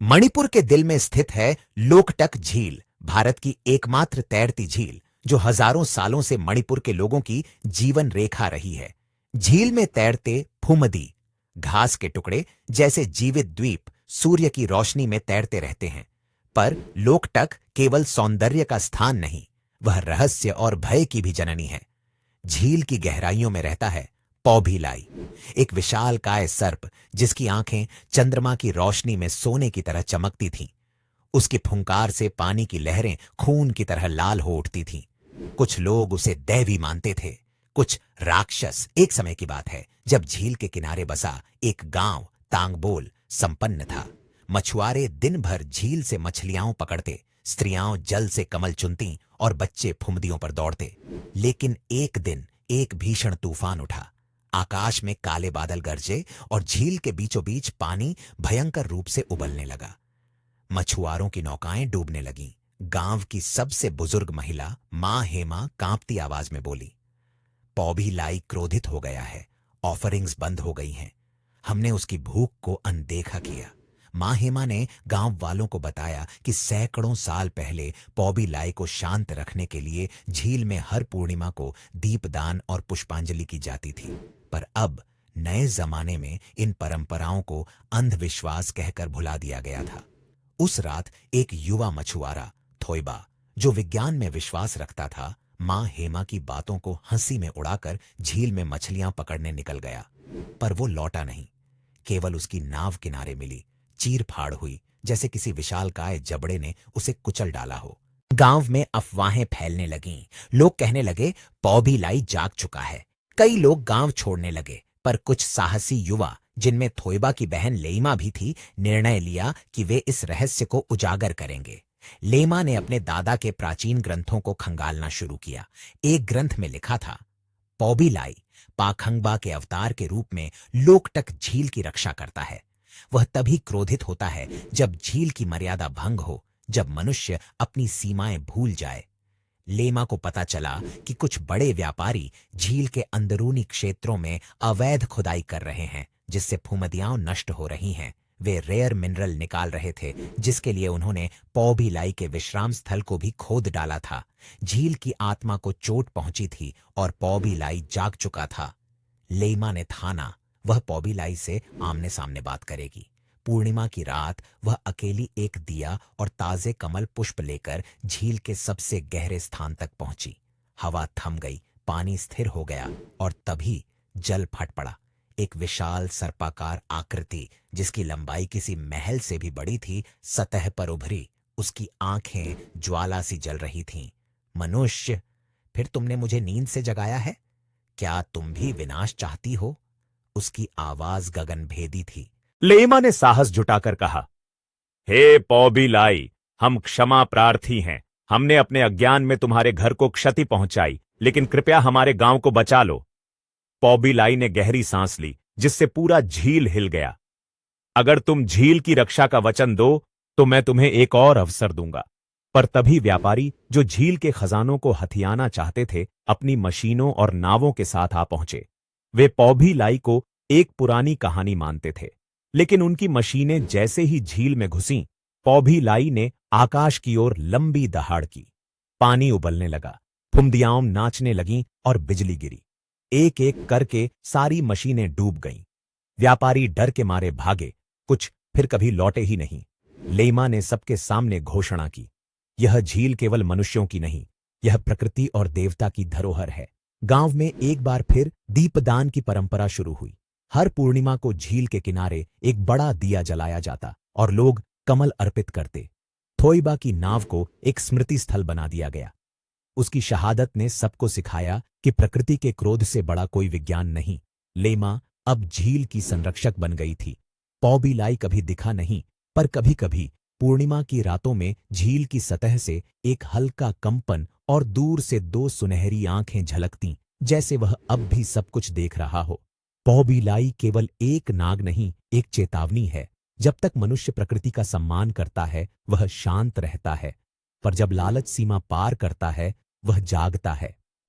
मणिपुर के दिल में स्थित है लोकटक झील, भारत की एकमात्र तैरती झील जो हजारों सालों से मणिपुर के लोगों की जीवन रेखा रही है। झील में तैरते फुमदी, घास के टुकड़े जैसे जीवित द्वीप सूर्य की रोशनी में तैरते रहते हैं। पर लोकटक केवल सौंदर्य का स्थान नहीं, वह रहस्य और भय की भी जननी है। झील की गहराइयों में रहता है पौभिलाई, एक विशालकाय सर्प जिसकी आंखें चंद्रमा की रोशनी में सोने की तरह चमकती थीं। उसकी फुंकार से पानी की लहरें खून की तरह लाल हो उठती थीं। कुछ लोग उसे दैवी मानते थे, कुछ राक्षस। एक समय की बात है जब झील के किनारे बसा एक गांव तांगबोल संपन्न था। मछुआरे दिन भर झील से मछलियां पकड़ते, स्त्रियां जल से कमल चुनती और बच्चे फुमदियों पर दौड़ते। लेकिन एक दिन एक भीषण तूफान उठा। आकाश में काले बादल गरजे और झील के बीचों बीच पानी भयंकर रूप से उबलने लगा। मछुआरों की नौकाएं डूबने लगीं। गांव की सबसे बुजुर्ग महिला मां हेमा कांपती आवाज में बोली, पौभी लाई क्रोधित हो गया है, ऑफरिंग्स बंद हो गई हैं। हमने उसकी भूख को अनदेखा किया। मां हेमा ने गांव वालों को बताया कि सैकड़ों साल पहले पौभी लाई को शांत रखने के लिए झील में हर पूर्णिमा को दीपदान और पुष्पांजलि की जाती थी। पर अब नए जमाने में इन परंपराओं को अंधविश्वास कहकर भुला दिया गया था। उस रात एक युवा मछुआरा थोइबा, जो विज्ञान में विश्वास रखता था, मां हेमा की बातों को हंसी में उड़ाकर झील में मछलियां पकड़ने निकल गया। पर वो लौटा नहीं। केवल उसकी नाव किनारे मिली, चीर फाड़ हुई, जैसे किसी विशालकाय जबड़े ने उसे कुचल डाला हो। गांव में अफवाहें फैलने लगीं। लोग कहने लगे पौभी लाई जाग चुका है। कई लोग गांव छोड़ने लगे, पर कुछ साहसी युवा, जिनमें थोइबा की बहन लेइमा भी थी, निर्णय लिया कि वे इस रहस्य को उजागर करेंगे। लेइमा ने अपने दादा के प्राचीन ग्रंथों को खंगालना शुरू किया। एक ग्रंथ में लिखा था, पौभी लाई पाखंबा के अवतार के रूप में लोकटक झील की रक्षा करता है। वह तभी क्रोधित होता है जब झील की मर्यादा भंग हो, जब मनुष्य अपनी सीमाएं भूल जाए। लेमा को पता चला कि कुछ बड़े व्यापारी झील के अंदरूनी क्षेत्रों में अवैध खुदाई कर रहे हैं, जिससे फुमदियां नष्ट हो रही हैं। वे रेयर मिनरल निकाल रहे थे, जिसके लिए उन्होंने पौभी लाई के विश्राम स्थल को भी खोद डाला था। झील की आत्मा को चोट पहुंची थी और पौभी लाई जाग चुका था। लेइमा ने ठाना वह पौभी लाई से आमने सामने बात करेगी। पूर्णिमा की रात वह अकेली एक दिया और ताजे कमल पुष्प लेकर झील के सबसे गहरे स्थान तक पहुंची। हवा थम गई, पानी स्थिर हो गया और तभी जल फट पड़ा। एक विशाल सर्पाकार आकृति, जिसकी लंबाई किसी महल से भी बड़ी थी, सतह पर उभरी। उसकी आंखें ज्वाला सी जल रही थीं। मनुष्य, फिर तुमने मुझे नींद से जगाया है? क्या तुम भी विनाश चाहती हो? उसकी आवाज गगनभेदी थी। लेइमा ने साहस जुटाकर कहा, हे पौभी लाई, हम क्षमा प्रार्थी हैं। हमने अपने अज्ञान में तुम्हारे घर को क्षति पहुंचाई, लेकिन कृपया हमारे गांव को बचा लो। पौभी लाई ने गहरी सांस ली, जिससे पूरा झील हिल गया। अगर तुम झील की रक्षा का वचन दो, तो मैं तुम्हें एक और अवसर दूंगा। पर तभी व्यापारी, जो झील के खजानों को हथियाना चाहते थे, अपनी मशीनों और नावों के साथ आ पहुंचे। वे पौभी लाई को एक पुरानी कहानी मानते थे, लेकिन उनकी मशीनें जैसे ही झील में घुसीं, पौभी लाई ने आकाश की ओर लंबी दहाड़ की। पानी उबलने लगा, फुमदियां नाचने लगीं और बिजली गिरी। एक एक करके सारी मशीनें डूब गईं। व्यापारी डर के मारे भागे, कुछ फिर कभी लौटे ही नहीं। लेइमा ने सबके सामने घोषणा की, यह झील केवल मनुष्यों की नहीं, यह प्रकृति और देवता की धरोहर है। गांव में एक बार फिर दीपदान की परंपरा शुरू हुई। हर पूर्णिमा को झील के किनारे एक बड़ा दिया जलाया जाता और लोग कमल अर्पित करते। थोइबा की नाव को एक स्मृति स्थल बना दिया गया। उसकी शहादत ने सबको सिखाया कि प्रकृति के क्रोध से बड़ा कोई विज्ञान नहीं। लेइमा अब झील की संरक्षक बन गई थी। पौभी लाई कभी दिखा नहीं, पर कभी कभी पूर्णिमा की रातों में झील की सतह से एक हल्का कंपन और दूर से दो सुनहरी आंखें झलकतीं, जैसे वह अब भी सब कुछ देख रहा हो। पौभी लाई केवल एक नाग नहीं, एक चेतावनी है। जब तक मनुष्य प्रकृति का सम्मान करता है, वह शांत रहता है, पर जब लालच सीमा पार करता है, वह जागता है।